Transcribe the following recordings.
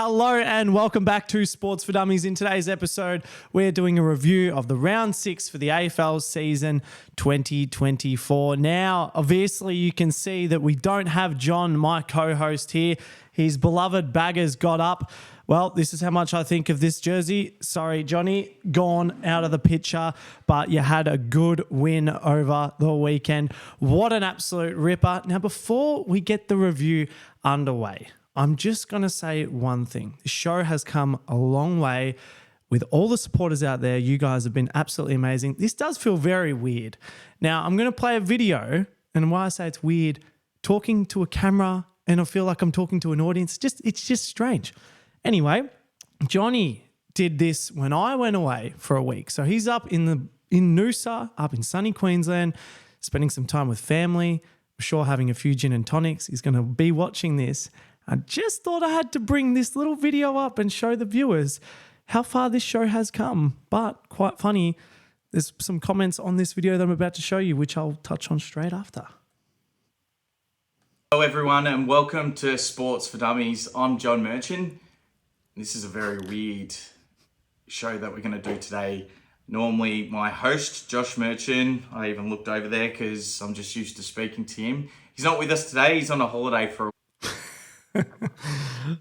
Hello and welcome back to Sports for Dummies. In today's episode, we're doing a review of the round 6 for the AFL season 2024. Now, obviously, you can see that we don't have John, my co-host here. His beloved baggers got up. Well, this is how much I think of this jersey. Sorry, Johnny, gone out of the picture, but you had a good win over the weekend. What an absolute ripper. Now, before we get the review underway, I'm just going to say one thing. The show has come a long way with all the supporters out there. You guys have been absolutely amazing. This does feel very weird. Now, I'm going to play a video, and why I say it's weird, talking to a camera, and I feel like I'm talking to an audience. It's just strange. Anyway, Johnny did this when I went away for a week. So he's up in Noosa, up in sunny Queensland, spending some time with family. I'm sure having a few gin and tonics. He's going to be watching this. I just thought I had to bring this little video up and show the viewers how far this show has come. But quite funny, there's some comments on this video that I'm about to show you, which I'll touch on straight after. Hello everyone and welcome to Sports for Dummies. I'm John Merchant. This is a very weird show that we're going to do today. Normally my host, Josh Merchant, I even looked over there because I'm just used to speaking to him. He's not with us today. He's on a holiday for a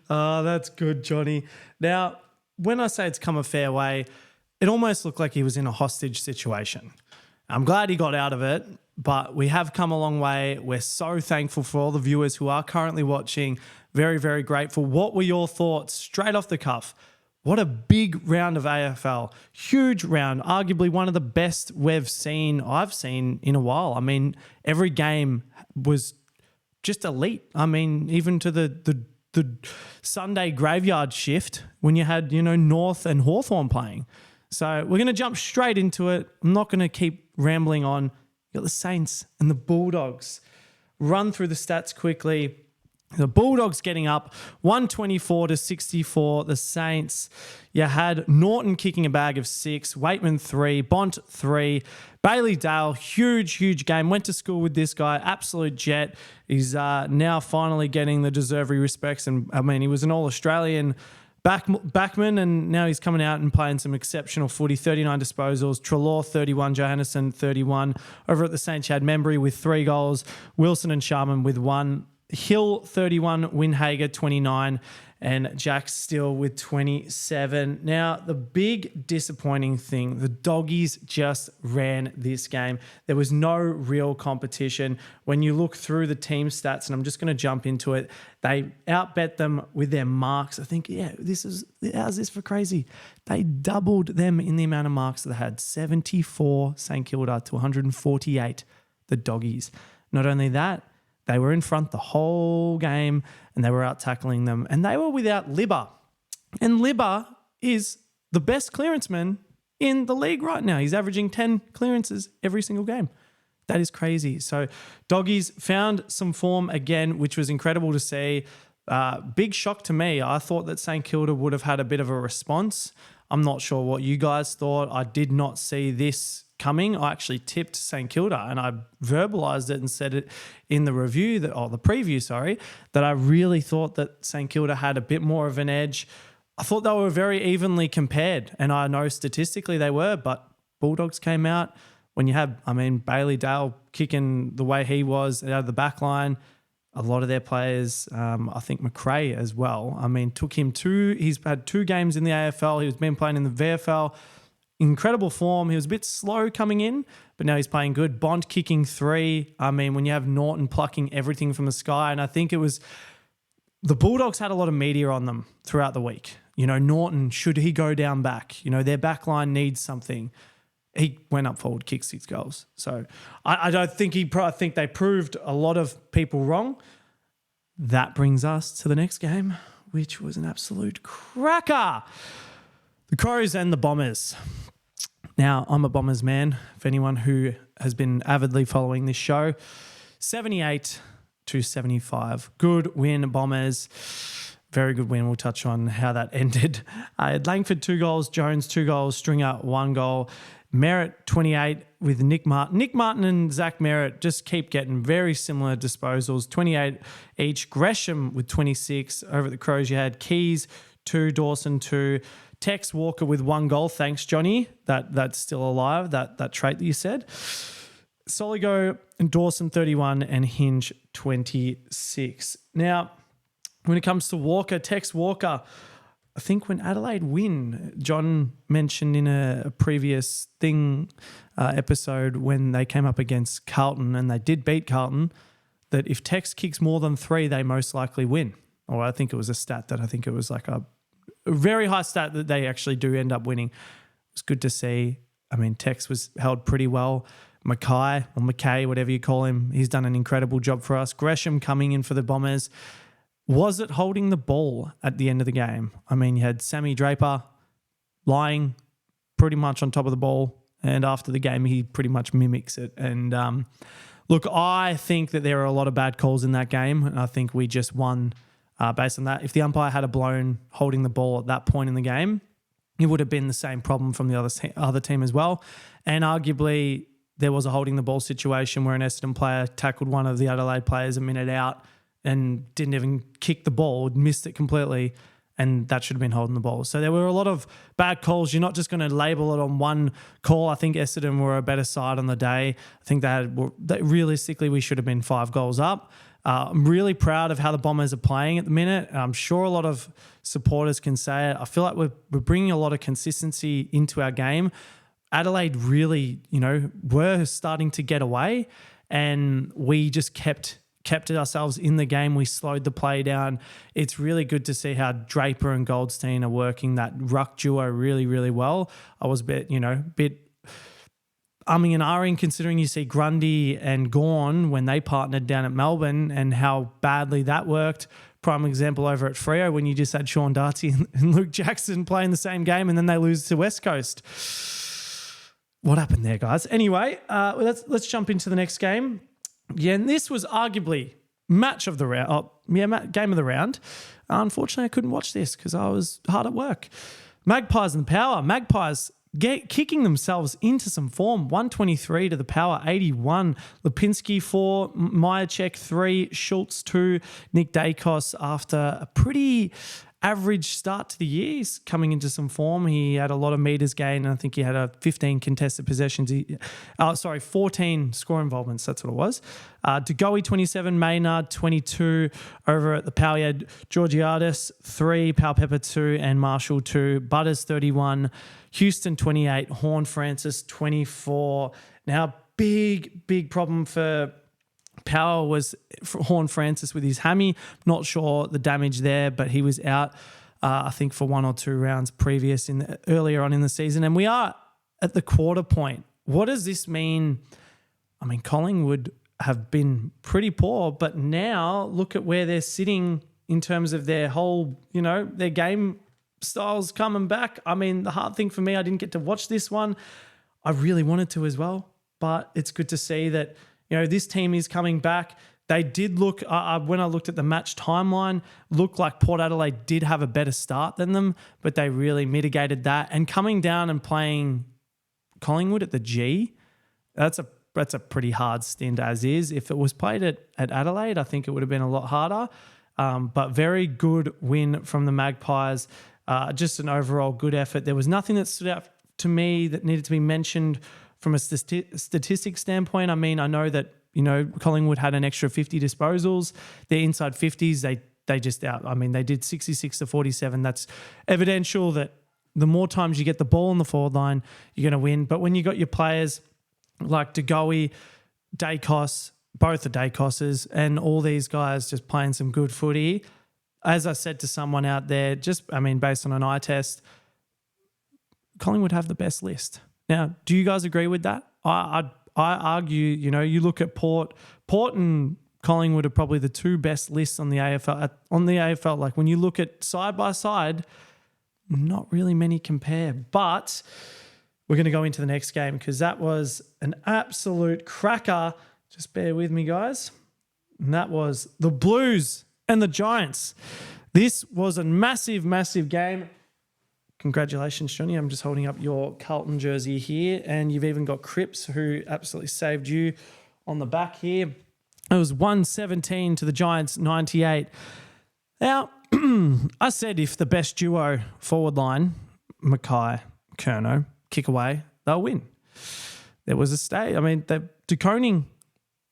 Oh, that's good, Johnny. Now, when I say it's come a fair way, it almost looked like he was in a hostage situation. I'm glad he got out of it, but we have come a long way. We're so thankful for all the viewers who are currently watching. Very, very grateful. What were your thoughts straight off the cuff? What a big round of AFL. Huge round. Arguably one of the best I've seen in a while. I mean, every game was just elite. I mean, even to the Sunday graveyard shift when you had, North and Hawthorn playing. So we're going to jump straight into it. I'm not going to keep rambling on. You got the Saints and the Bulldogs. Run through the stats quickly. The Bulldogs getting up 124-64. The Saints, you had Norton kicking a bag of 6, Waitman 3, Bont 3, Bailey Dale, huge game. Went to school with this guy, absolute jet. He's now finally getting the deserved respects. And I mean, he was an All-Australian backman, and now he's coming out and playing some exceptional footy. 39 disposals, Treloar 31, Johannesson 31. Over at the Saints, you had Membry with 3 goals, Wilson and Sharman with 1. Hill 31, Windhager 29, and Jack Still with 27. Now, the big disappointing thing, the Doggies just ran this game. There was no real competition. When you look through the team stats, and I'm just going to jump into it, they outbet them with their marks. I think, how's this for crazy? They doubled them in the amount of marks that they had. 74 St Kilda to 148 the Doggies. Not only that, they were in front the whole game and they were out tackling them. And they were without Libba. And Libba is the best clearance man in the league right now. He's averaging 10 clearances every single game. That is crazy. So Doggies found some form again, which was incredible to see. Big shock to me. I thought that St Kilda would have had a bit of a response. I'm not sure what you guys thought. I did not see this coming. I actually tipped St Kilda and I verbalised it and said it in the review, the preview, that I really thought that St Kilda had a bit more of an edge. I thought they were very evenly compared, and I know statistically they were, but Bulldogs came out. When you have, Bailey Dale kicking the way he was out of the back line, a lot of their players, I think McRae as well, took him he's had 2 games in the AFL. He's been playing in the VFL. Incredible form. He was a bit slow coming in, but now he's playing good. Bond kicking 3. When you have Norton plucking everything from the sky, and I think it was the Bulldogs had a lot of media on them throughout the week. Norton, should he go down back? Their back line needs something. He went up forward, kicked 6 goals. So I don't think I think they proved a lot of people wrong. That brings us to the next game, which was an absolute cracker. The Crows and the Bombers. Now, I'm a Bombers man, for anyone who has been avidly following this show. 78-75. Good win, Bombers. Very good win. We'll touch on how that ended. Langford 2 goals, Jones 2 goals, Stringer 1 goal. Merritt 28 with Nick Martin. Nick Martin and Zach Merritt just keep getting very similar disposals, 28 each. Gresham with 26. Over at the Crows, you had Keys 2, Dawson 2. Tex Walker with 1 goal. Thanks, Johnny. That's still alive, that trait that you said. Soligo and Dawson 31 and Hinge 26. Now, when it comes to Walker, Tex Walker, I think when Adelaide win, John mentioned in a previous episode when they came up against Carlton and they did beat Carlton, that if Tex kicks more than 3, they most likely win. Or I think it was a stat that I think it was like a very high stat that they actually do end up winning. It's good to see. I mean, Tex was held pretty well. McKay, whatever you call him, he's done an incredible job for us. Gresham coming in for the Bombers. Was it holding the ball at the end of the game? I mean, you had Sammy Draper lying pretty much on top of the ball, and after the game, he pretty much mimics it. And look, I think that there are a lot of bad calls in that game, and I think we just won based on that. If the umpire had a blown holding the ball at that point in the game, it would have been the same problem from the other team as well. And arguably, there was a holding the ball situation where an Essendon player tackled one of the Adelaide players a minute out and didn't even kick the ball, missed it completely, and that should have been holding the ball. So there were a lot of bad calls. You're not just going to label it on one call. I think Essendon were a better side on the day. I think realistically, we should have been 5 goals up. I'm really proud of how the Bombers are playing at the minute. I'm sure a lot of supporters can say it. I feel like we're bringing a lot of consistency into our game. Adelaide really, were starting to get away, and we just kept it ourselves in the game. We slowed the play down. It's really good to see how Draper and Goldstein are working that ruck duo really, really well. I was a bit umming and ahhing considering you see Grundy and Gawn when they partnered down at Melbourne and how badly that worked. Prime example over at Freo when you just had Sean Darcy and Luke Jackson playing the same game and then they lose to West Coast. What happened there, guys? Anyway, let's jump into the next game. Yeah, and this was arguably match of the round. Game of the round. Unfortunately, I couldn't watch this because I was hard at work. Magpies and the Power. Magpies kicking themselves into some form. 123 to the Power 81. Lipinski 4, Myercheck 3, Schultz 2, Nick Dacos after a pretty average start to the year. He's coming into some form. He had a lot of meters gained, and I think he had 15 contested possessions. 14 score involvements. That's what it was. DeGoey 27, Maynard 22. Over at the Power, he had Georgiadis 3, Powell Pepper 2, and Marshall 2. Butters 31, Houston 28, Horn Francis 24. Now, big problem for Power was Horn Francis with his hammy. Not sure the damage there, but he was out, I think, for 1 or 2 rounds previous earlier on in the season. And we are at the quarter point. What does this mean? I mean, Collingwood have been pretty poor, but now look at where they're sitting in terms of their whole, their game styles coming back. I mean, the hard thing for me, I didn't get to watch this one. I really wanted to as well, but it's good to see that this team is coming back. They did look, when I looked at the match timeline, looked like Port Adelaide did have a better start than them, but they really mitigated that. And coming down and playing Collingwood at the G, that's a pretty hard stint as is. If it was played at Adelaide, I think it would have been a lot harder. But very good win from the Magpies. Just an overall good effort. There was nothing that stood out to me that needed to be mentioned from a statistics standpoint. I mean, I know that, Collingwood had an extra 50 disposals. Their inside 50s, they just out. I mean, they did 66 to 47. That's evidential that the more times you get the ball on the forward line, you're going to win. But when you got your players like DeGoey, Dacos, both the Dacoses, and all these guys just playing some good footy, as I said to someone out there, based on an eye test, Collingwood have the best list. Now, do you guys agree with that? I argue, you look at Port and Collingwood are probably the 2 best lists on the AFL. Like when you look at side by side, not really many compare. But we're going to go into the next game because that was an absolute cracker. Just bear with me, guys. And that was the Blues and the Giants. This was a massive, massive game. Congratulations, Johnny. I'm just holding up your Carlton jersey here, and you've even got Cripps, who absolutely saved you on the back here. It was 117 to the Giants, 98. Now, I said if the best duo forward line, Mackay, Curnow, kick away, they'll win. There was a stay. I mean, they're DeConing,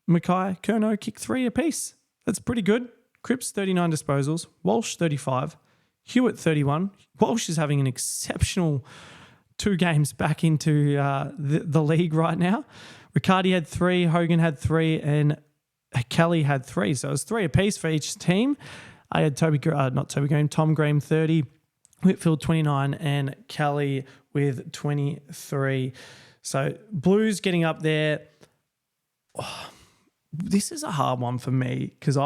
Mackay, Curnow kick 3 apiece. That's pretty good. Cripps, 39 disposals. Walsh, 35. Hewitt, 31. Walsh is having an exceptional 2 games back into the league right now. Riccardi had 3, Hogan had 3, and Kelly had 3. So it was 3 apiece for each team. I had Tom Green, 30. Whitfield, 29, and Kelly with 23. So Blues getting up there. Oh, this is a hard one for me because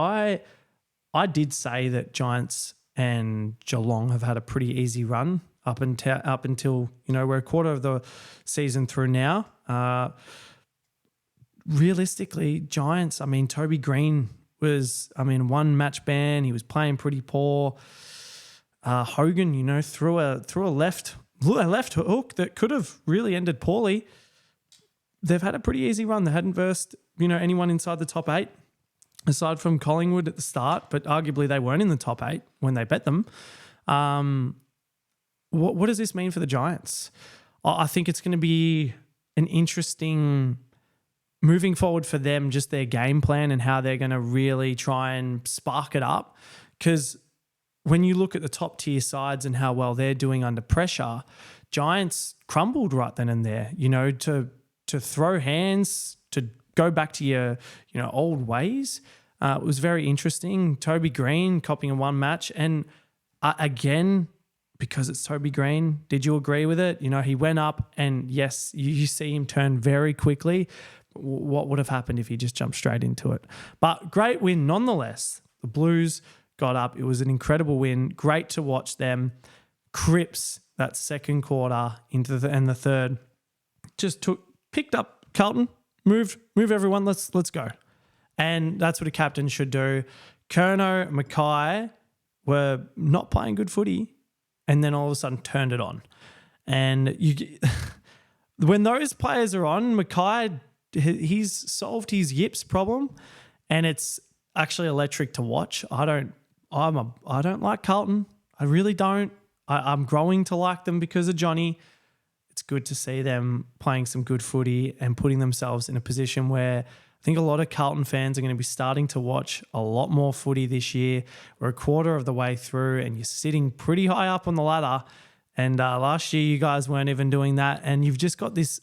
I did say that Giants and Geelong have had a pretty easy run up until we're a quarter of the season through now. Realistically, Giants, Toby Green was, one match ban. He was playing pretty poor. Hogan, threw a left hook that could have really ended poorly. They've had a pretty easy run. They hadn't versed, anyone inside the top 8. Aside from Collingwood at the start, but arguably they weren't in the top 8 when they bet them. What does this mean for the Giants? I think it's going to be an interesting moving forward for them, just their game plan and how they're going to really try and spark it up. Because when you look at the top tier sides and how well they're doing under pressure, Giants crumbled right then and there, to throw hands, to go back to your, old ways. It was very interesting. Toby Green copying 1 match. And again, because it's Toby Green, did you agree with it? He went up and yes, you see him turn very quickly. What would have happened if he just jumped straight into it? But great win nonetheless. The Blues got up. It was an incredible win. Great to watch them. Cripps, that second quarter into the third, just picked up Carlton. Move everyone, let's go. And that's what a captain should do. Curnow, Mackay were not playing good footy and then all of a sudden turned it on. And when those players are on, Mackay, he's solved his yips problem and it's actually electric to watch. I don't like Carlton. I really don't. I'm growing to like them because of Johnny. It's good to see them playing some good footy and putting themselves in a position where I think a lot of Carlton fans are going to be starting to watch a lot more footy this year. We're a quarter of the way through and you're sitting pretty high up on the ladder. And last year you guys weren't even doing that. And you've just got this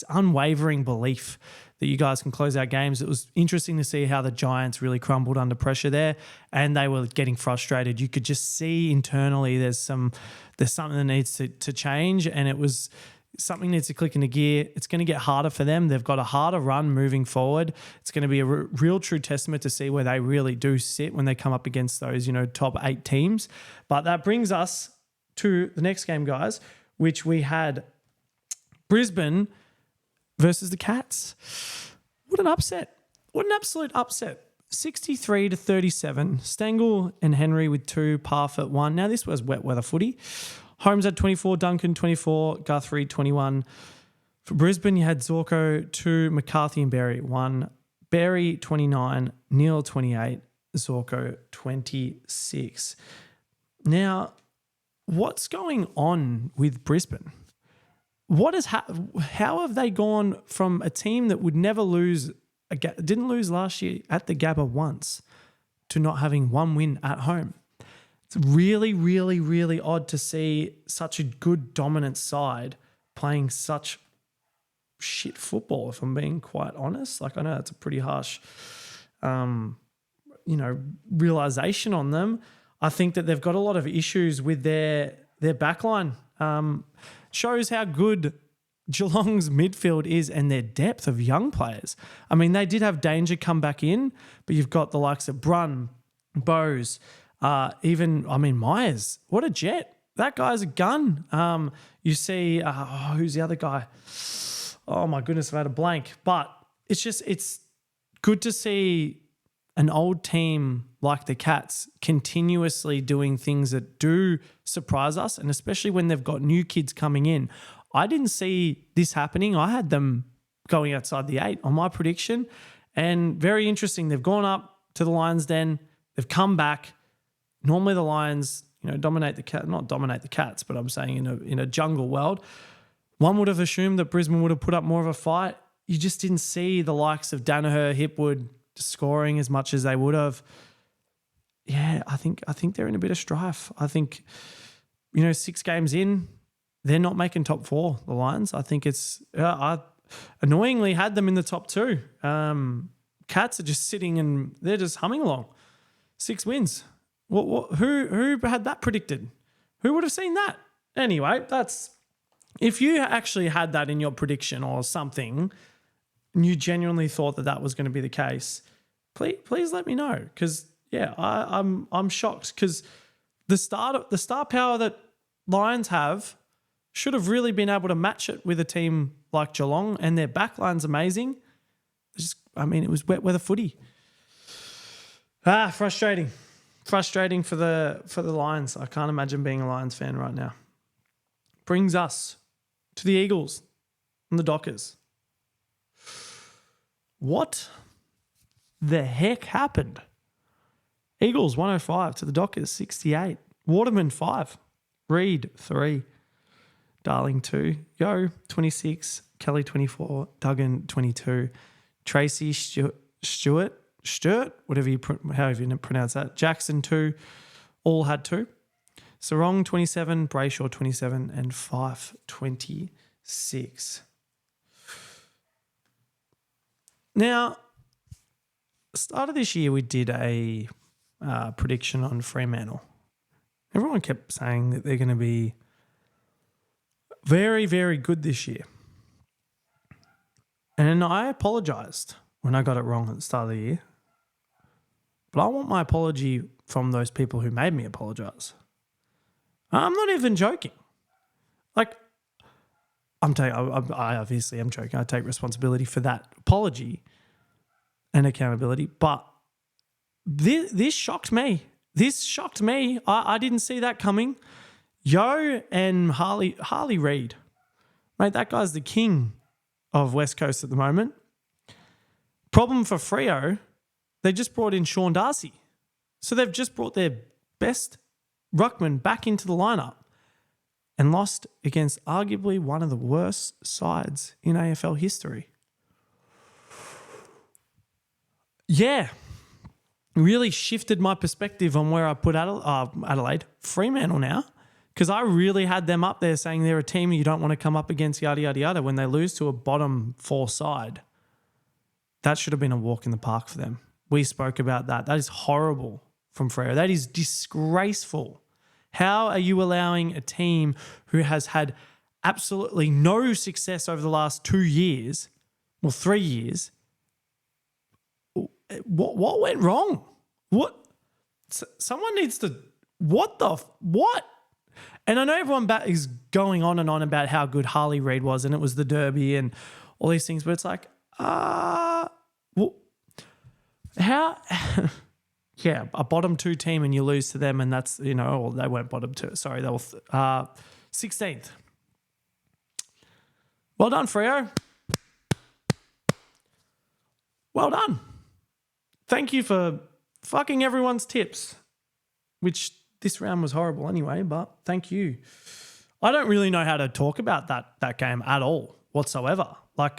unwavering belief that you guys can close out games. It was interesting to see how the Giants really crumbled under pressure there and they were getting frustrated. You could just see internally there's something that needs to change, and it was something needs to click into gear. It's going to get harder for them. They've got a harder run moving forward. It's going to be a real true testament to see where they really do sit when they come up against those, top 8 teams. But that brings us to the next game, guys, which we had Brisbane versus the Cats. What an upset. What an absolute upset. 63 to 37. Stengel and Henry with 2, Parfitt 1. Now, this was wet weather footy. Holmes had 24, Duncan 24, Guthrie 21. For Brisbane, you had Zorko 2, McCarthy and Berry 1, Berry 29, Neal 28, Zorko 26. Now, what's going on with Brisbane? How have they gone from a team that would never lose, didn't lose last year at the Gabba once, to not having 1 win at home? It's really, really, really odd to see such a good dominant side playing such shit football, if I'm being quite honest. I know that's a pretty harsh, realization on them. I think that they've got a lot of issues with their backline. Shows how good Geelong's midfield is and their depth of young players. They did have Danger come back in, but you've got the likes of Brun, Bowes, Myers. What a jet. That guy's a gun. You see, who's the other guy? Oh my goodness, I've had a blank. But it's good to see an old team like the Cats continuously doing things that do surprise us, and especially when they've got new kids coming in. I didn't see this happening. I had them going outside the 8 on my prediction, and very interesting. They've gone up to the Lions' den. They've come back. Normally the Lions, not dominate the Cats, but I'm saying in a jungle world, one would have assumed that Brisbane would have put up more of a fight. You just didn't see the likes of Danaher, Hipwood scoring as much as they would have. Yeah, I think they're in a bit of strife. I think, 6 games in, they're not making top 4, the Lions. I think it's I annoyingly had them in the top 2. Cats are just sitting and they're just humming along. 6 wins. Who had that predicted? Who would have seen that? Anyway, if you actually had that in your prediction or something, and you genuinely thought that was going to be the case, please let me know. Because I'm shocked, because the star power that Lions have should have really been able to match it with a team like Geelong, and their backline's amazing. It was wet weather footy. Frustrating for the Lions. I can't imagine being a Lions fan right now. Brings us to the Eagles and the Dockers. What the heck happened? Eagles 105 to the Dockers 68. Waterman 5. Reed 3. Darling 2. Yo 26. Kelly 24. Duggan 22. Tracy Stewart, however you pronounce that. Jackson 2. All had 2. Sarong 27. Brayshaw 27. And Fife 26. Now, start of this year, we did a prediction on Fremantle. Everyone kept saying that they're going to be very, very good this year. And I apologised when I got it wrong at the start of the year. But I want my apology from those people who made me apologise. I'm not even joking. I obviously am joking. I take responsibility for that apology and accountability. But this shocked me. I didn't see that coming. Yo and Harley Reid. Mate, that guy's the king of West Coast at the moment. Problem for Freo, they just brought in Sean Darcy. So they've just brought their best ruckman back into the lineup and lost against arguably one of the worst sides in AFL history. Yeah, really shifted my perspective on where I put Adelaide. Fremantle now, because I really had them up there saying they're a team you don't want to come up against, yada, yada, yada. When they lose to a bottom 4 side, that should have been a walk in the park for them. We spoke about that. That is horrible from Freo. That is disgraceful. How are you allowing a team who has had absolutely no success over the last 2 years, or 3 years? What went wrong? What? Someone needs to... What? And I know everyone is going on and on about how good Harley Reid was, and it was the Derby and all these things, but it's like, how... Yeah, a bottom 2 team and you lose to them, and that's, or they weren't bottom 2. Sorry, they were 16th. Well done, Freo. Well done. Thank you for fucking everyone's tips, which this round was horrible anyway, but thank you. I don't really know how to talk about that game at all whatsoever. I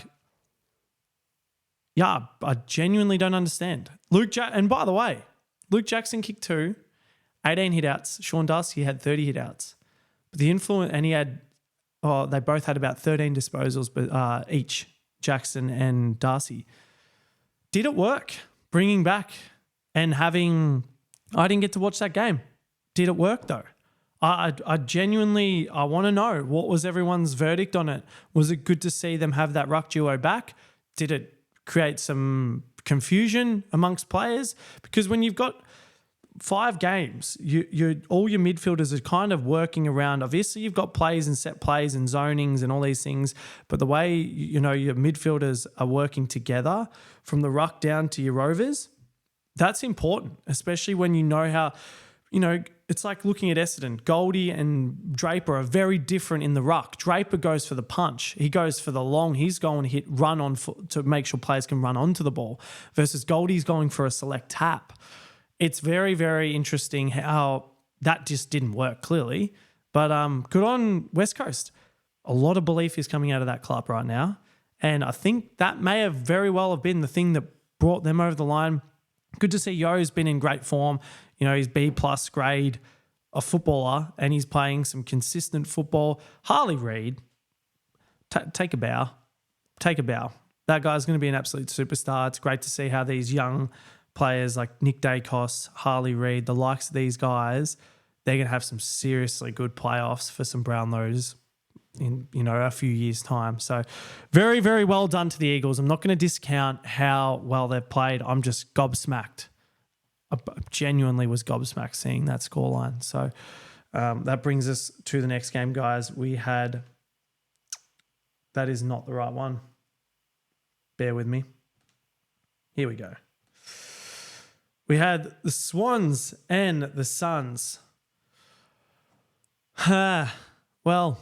genuinely don't understand. And by the way, Luke Jackson kicked 2, 18 hitouts. Sean Darcy had 30 hitouts. But the influence, and they both had about 13 disposals, but each, Jackson and Darcy. Did it work? Bringing back and having, I didn't get to watch that game. Did it work though? I genuinely, I want to know, what was everyone's verdict on it? Was it good to see them have that ruck duo back? Did it create some confusion amongst players? Because when you've got 5 games, all your midfielders are kind of working around. Obviously, you've got plays and set plays and zonings and all these things, but the way your midfielders are working together from the ruck down to your rovers, that's important, especially when you know how, it's like looking at Essendon. Goldie and Draper are very different in the ruck. Draper goes for the punch. He goes for the long. He's going to run on to make sure players can run onto the ball versus Goldie's going for a select tap. It's very, very interesting how that just didn't work clearly. But good on West Coast. A lot of belief is coming out of that club right now. And I think that may have very well have been the thing that brought them over the line. Good to see Yo's been in great form. He's B+ grade a footballer and he's playing some consistent football. Harley Reid, take a bow. Take a bow. That guy's going to be an absolute superstar. It's great to see how these young players like Nick Dacos, Harley Reid, the likes of these guys, they're going to have some seriously good playoffs for some Brownlows in a few years' time. So very, very well done to the Eagles. I'm not going to discount how well they've played. I'm just gobsmacked. I genuinely was gobsmacked seeing that scoreline. So that brings us to the next game, guys. That is not the right one. Bear with me. Here we go. We had the Swans and the Suns. Well,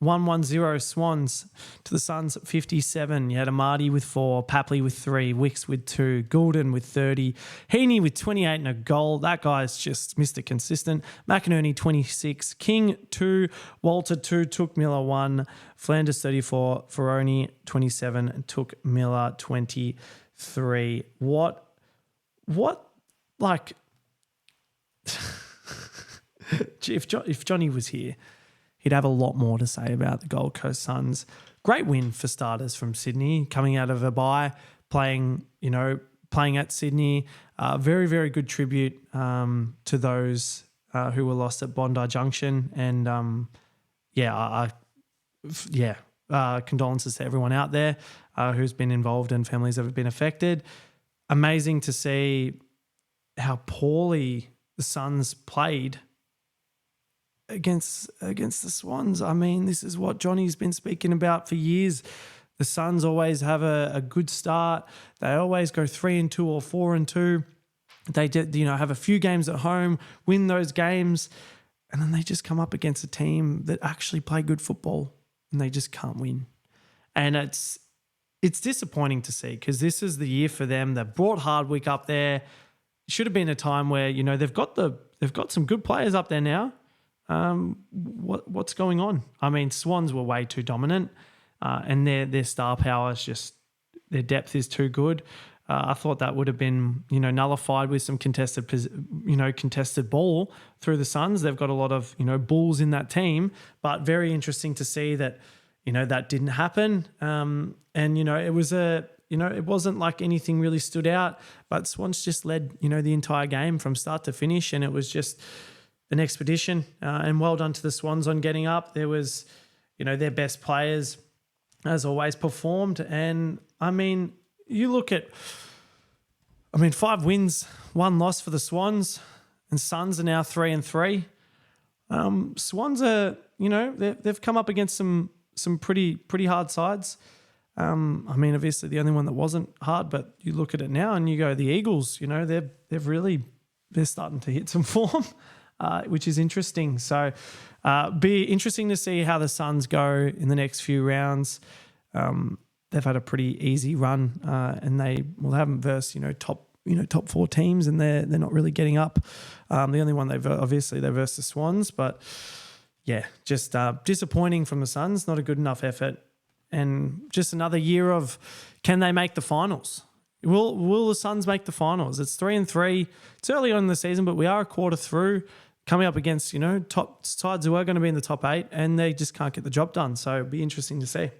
110 Swans to the Suns 57. You had Amadi with 4, Papley with 3, Wicks with 2, Goulden with 30, Heaney with 28 and a goal. That guy's just Mr. Consistent. McInerney 26, King 2, Walter 2, Took Miller 1, Flanders 34, Ferroni 27, and Took Miller 23. What like if Johnny was here, he'd have a lot more to say about the Gold Coast Suns. Great win for starters from Sydney, coming out of a bye, playing at Sydney. Very, very good tribute to those who were lost at Bondi Junction. And condolences to everyone out there who's been involved and families that have been affected. Amazing to see how poorly the Suns played against the Swans. I mean, this is what Johnny's been speaking about for years. The Suns always have a good start. They always go 3-2 or 4-2. They have a few games at home, win those games, and then they just come up against a team that actually play good football and they just can't win. And it's disappointing to see because this is the year for them. They've brought Hardwick up there. It should have been a time where they've got some good players up there now. What's going on? I mean, Swans were way too dominant, and their star power is just, their depth is too good. I thought that would have been nullified with some contested ball through the Suns. They've got a lot of bulls in that team, but very interesting to see that that didn't happen. And it was it wasn't like anything really stood out, but Swans just led the entire game from start to finish, and it was just an expedition, and well done to the Swans on getting up. There was, their best players, as always, performed. And, I mean, you look at, 5 wins, 1 loss for the Swans, and Suns are now 3-3. Swans are, they've come up against some pretty hard sides. Obviously the only one that wasn't hard, but you look at it now and you go, the Eagles, they're starting to hit some form. Which is interesting. So be interesting to see how the Suns go in the next few rounds. They've had a pretty easy run, and they haven't versed top 4 teams, and they're not really getting up. The only one they versed the Swans, but yeah, just disappointing from the Suns. Not a good enough effort, and just another year of, can they make the finals? Will the Suns make the finals? It's 3-3. It's early on in the season, but we are a quarter through, coming up against, top sides who are going to be in the top 8, and they just can't get the job done. So it'll be interesting to see.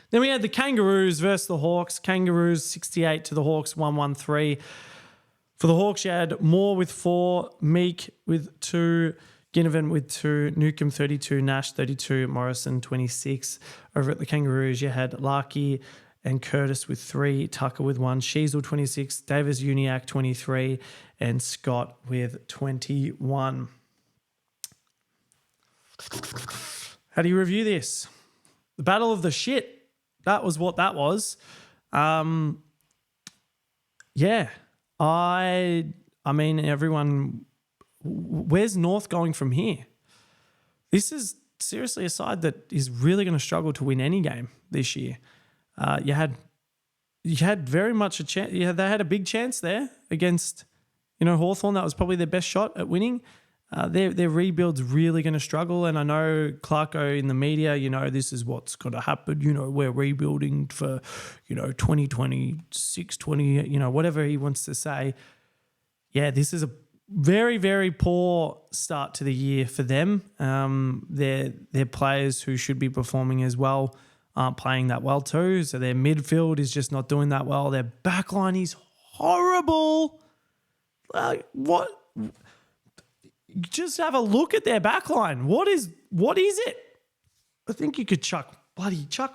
Then we had the Kangaroos versus the Hawks. Kangaroos 68 to the Hawks 113. For the Hawks, you had Moore with 4, Meek with 2, Ginnivan with 2, Newcomb 32, Nash 32, Morrison 26. Over at the Kangaroos, you had Larkey and Curtis with 3, Tucker with 1, Sheasel 26, Davis Uniac 23, and Scott with 21. How do you review this? The Battle of the Shit. That was what that was. I mean, everyone, where's North going from here? This is seriously a side that is really going to struggle to win any game this year. You had very much a chance. Yeah, they had a big chance there against, Hawthorn. That was probably their best shot at winning. Their rebuild's really going to struggle. And I know Clarko in the media, this is what's going to happen. We're rebuilding for, 2026, whatever he wants to say. Yeah, this is a very, very poor start to the year for them. Their players who should be performing as well aren't playing that well too. So their midfield is just not doing that well. Their backline is horrible. What? Just have a look at their backline. What is it? I think you could chuck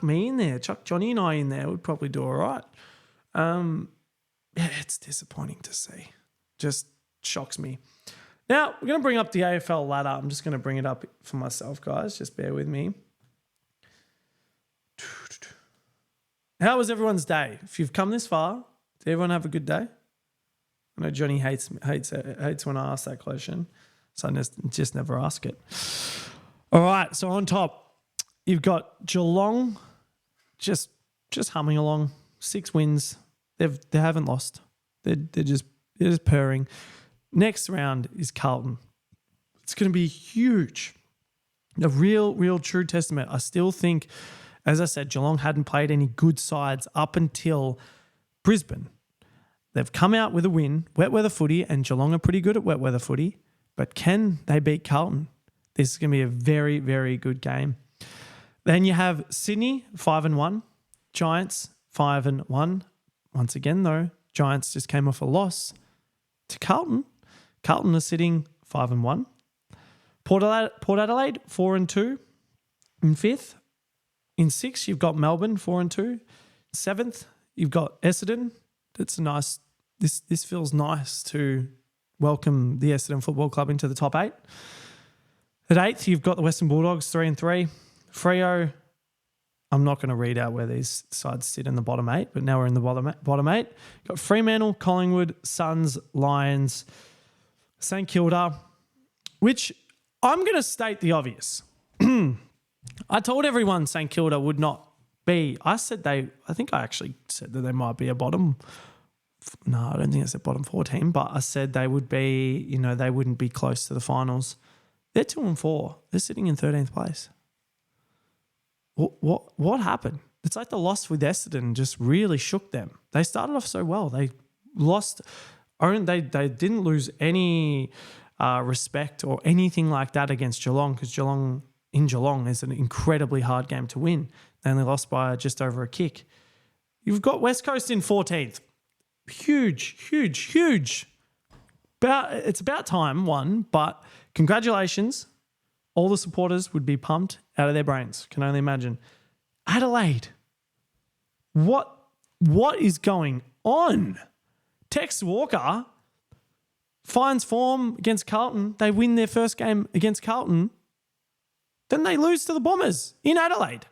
me in there, chuck Johnny and I in there. We'd probably do all right. Yeah, it's disappointing to see. Just shocks me. Now, we're going to bring up the AFL ladder. I'm just going to bring it up for myself, guys. Just bear with me. How was everyone's day? If you've come this far, did everyone have a good day? I know Johnny hates when I ask that question, so I just never ask it. All right, so on top, you've got Geelong just humming along. 6 wins. They haven't lost. They're just purring. Next round is Carlton. It's going to be huge. A real true testament. I still think, as I said, Geelong hadn't played any good sides up until Brisbane. They've come out with a win, wet weather footy, and Geelong are pretty good at wet weather footy. But can they beat Carlton? This is going to be a very, very good game. Then you have Sydney, 5-1. Giants, 5-1. Once again, though, Giants just came off a loss to Carlton. Carlton are sitting 5-1. Port Adelaide, 4-2. In 5th. In 6th, you've got Melbourne, 4-2. 7th, you've got Essendon. It's a nice. This feels nice to welcome the Essendon Football Club into the top 8. At 8th, you've got the Western Bulldogs, 3-3. Freo, I'm not going to read out where these sides sit in the bottom 8, but now we're in the bottom 8. Got Fremantle, Collingwood, Suns, Lions, St Kilda, which I'm going to state the obvious. I told everyone St Kilda would not be. I think I actually said that they might be a bottom. No, I don't think I said bottom 14, but I said they would be, they wouldn't be close to the finals. They're 2-4. They're sitting in 13th place. What happened? It's like the loss with Essendon just really shook them. They started off so well. They lost. They didn't lose any respect or anything like that against Geelong, because Geelong is an incredibly hard game to win. They only lost by just over a kick. You've got West Coast in 14th. Huge. It's about time, but congratulations. All the supporters would be pumped out of their brains. Can only imagine. Adelaide. What is going on? Tex Walker finds form against Carlton. They win their first game against Carlton. Then they lose to the Bombers in Adelaide.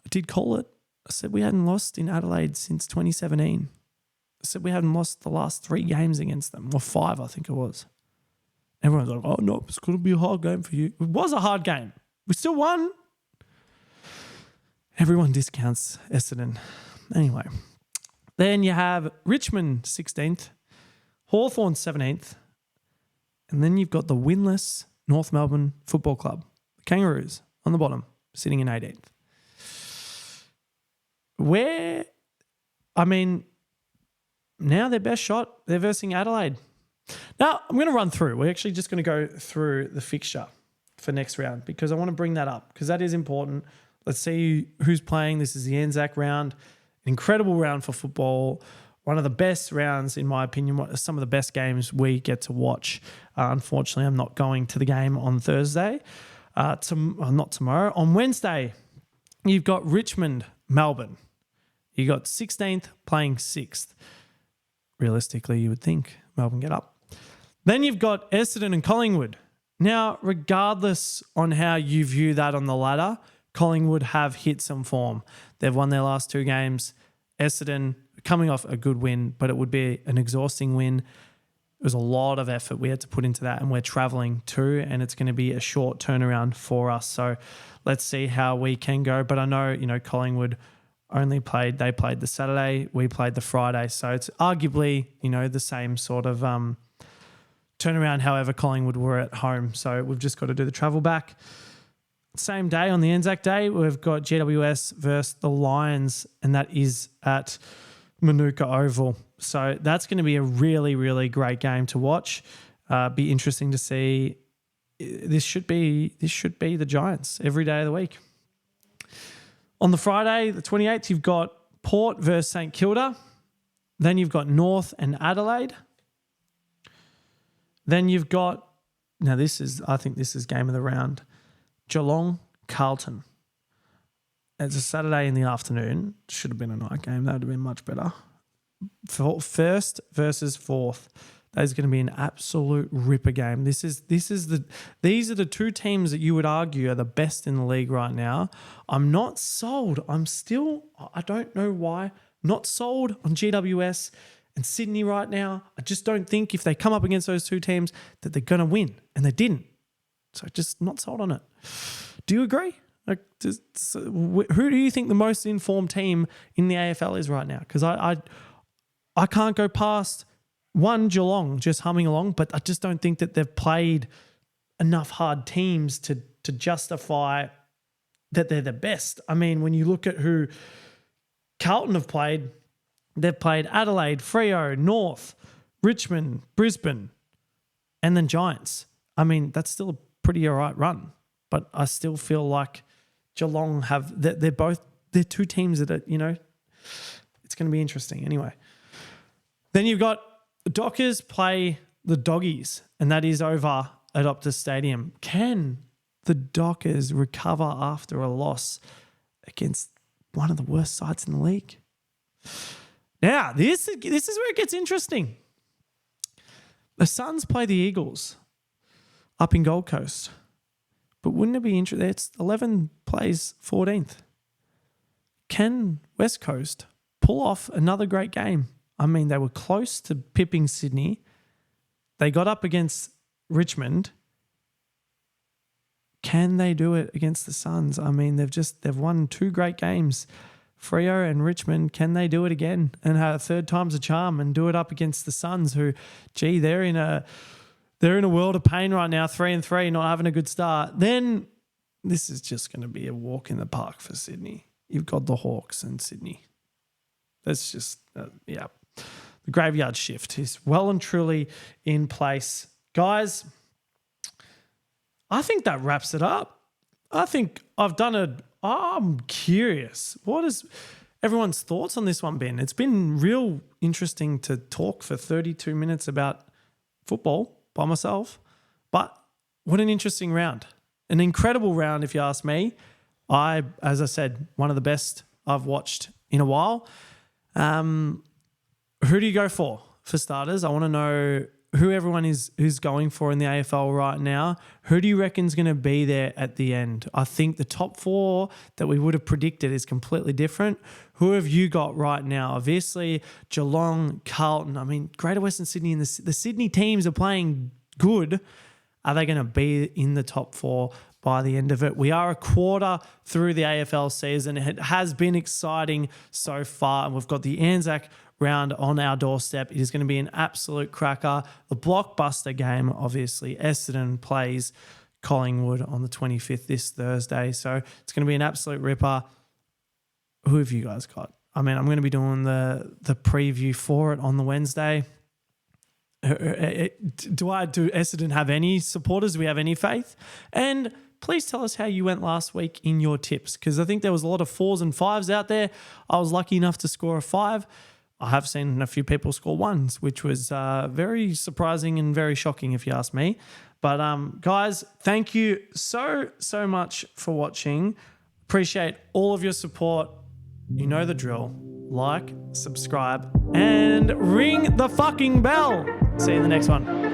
I did call it. I said we hadn't lost in Adelaide since 2017. I said we hadn't lost the last 3 games against them, or 5, I think it was. Everyone's like, oh, no, it's going to be a hard game for you. It was a hard game. We still won. Everyone discounts Essendon. Anyway. Then you have Richmond 16th, Hawthorn 17th, and then you've got the winless North Melbourne Football Club, the Kangaroos, on the bottom, sitting in 18th. Now their best shot, they're versing Adelaide. Now, I'm going to run through. We're actually just going to go through the fixture for next round, because I want to bring that up, because that is important. Let's see who's playing. This is the Anzac round. An incredible round for football. One of the best rounds, in my opinion. Some of the best games we get to watch. Unfortunately, I'm not going to the game on Thursday. Not tomorrow. On Wednesday, you've got Richmond, Melbourne. You got 16th playing 6th. Realistically, you would think Melbourne get up. Then you've got Essendon and Collingwood. Now, regardless on how you view that on the ladder, Collingwood have hit some form. They've won their last 2 games. Essendon coming off a good win, but it would be an exhausting win. It was a lot of effort we had to put into that, and we're traveling too, and it's going to be a short turnaround for us. So let's see how we can go. But I know, Collingwood they played the Saturday, we played the Friday. So it's arguably, the same sort of turnaround. However, Collingwood were at home. So we've just got to do the travel back. Same day on the Anzac Day, we've got GWS versus the Lions, and that is at Manuka Oval. So that's going to be a really, really great game to watch. Be interesting to see. This should be the Giants every day of the week. On the Friday, the 28th, you've got Port versus St Kilda. Then you've got North and Adelaide. Then you've got, I think this is game of the round, Geelong, Carlton. It's a Saturday in the afternoon. Should have been a night game. That would have been much better. First versus fourth. That is going to be an absolute ripper game. These are the two teams that you would argue are the best in the league right now. I'm not sold. I don't know why, not sold on GWS and Sydney right now. I just don't think if they come up against those two teams that they're going to win, and they didn't. So just not sold on it. Do you agree? Who do you think the most informed team in the AFL is right now? Because I can't go past one, Geelong just humming along, but I just don't think that they've played enough hard teams to justify that they're the best. I mean, when you look at who Carlton have played, they've played Adelaide, Freo, North, Richmond, Brisbane, and then Giants. I mean, that's still a pretty all right run, but I still feel like Geelong they're two teams that are, it's going to be interesting anyway. Then you've got Dockers play the Doggies, and that is over at Optus Stadium. Can the Dockers recover after a loss against one of the worst sides in the league? Now, this is where it gets interesting. The Suns play the Eagles up in Gold Coast. But wouldn't it be interesting? It's 11 plays 14th. Can West Coast pull off another great game? I mean, they were close to pipping Sydney. They got up against Richmond. Can they do it against the Suns? I mean, they've won two great games. Freo and Richmond, can they do it again and have a third time's a charm and do it up against the Suns who, they're in a world of pain right now, 3-3, not having a good start. Then this is just going to be a walk in the park for Sydney. You've got the Hawks and Sydney. That's just, The graveyard shift is well and truly in place. Guys, I think that wraps it up. I think I'm curious. What is everyone's thoughts on this one been? It's been real interesting to talk for 32 minutes about football by myself, but what an interesting round. An incredible round, if you ask me. As I said, one of the best I've watched in a while. Who do you go for starters? I want to know who everyone who's going for in the AFL right now. Who do you reckon is going to be there at the end? I think the top four that we would have predicted is completely different. Who have you got right now? Obviously, Geelong, Carlton. I mean, Greater Western Sydney and the Sydney teams are playing good. Are they going to be in the top four by the end of it? We are a quarter through the AFL season. It has been exciting so far, and we've got the Anzac round on our doorstep. It is going to be an absolute cracker. The blockbuster game, obviously. Essendon plays Collingwood on the 25th this Thursday. So it's going to be an absolute ripper. Who have you guys got? I mean, I'm going to be doing the preview for it on the Wednesday. Do Essendon have any supporters? Do we have any faith? And please tell us how you went last week in your tips, because I think there was a lot of 4s and 5s out there. I was lucky enough to score a 5. I have seen a few people score 1s, which was very surprising and very shocking if you ask me. But guys, thank you so much for watching. Appreciate all of your support. You know the drill. Like, subscribe, and ring the fucking bell. See you in the next one.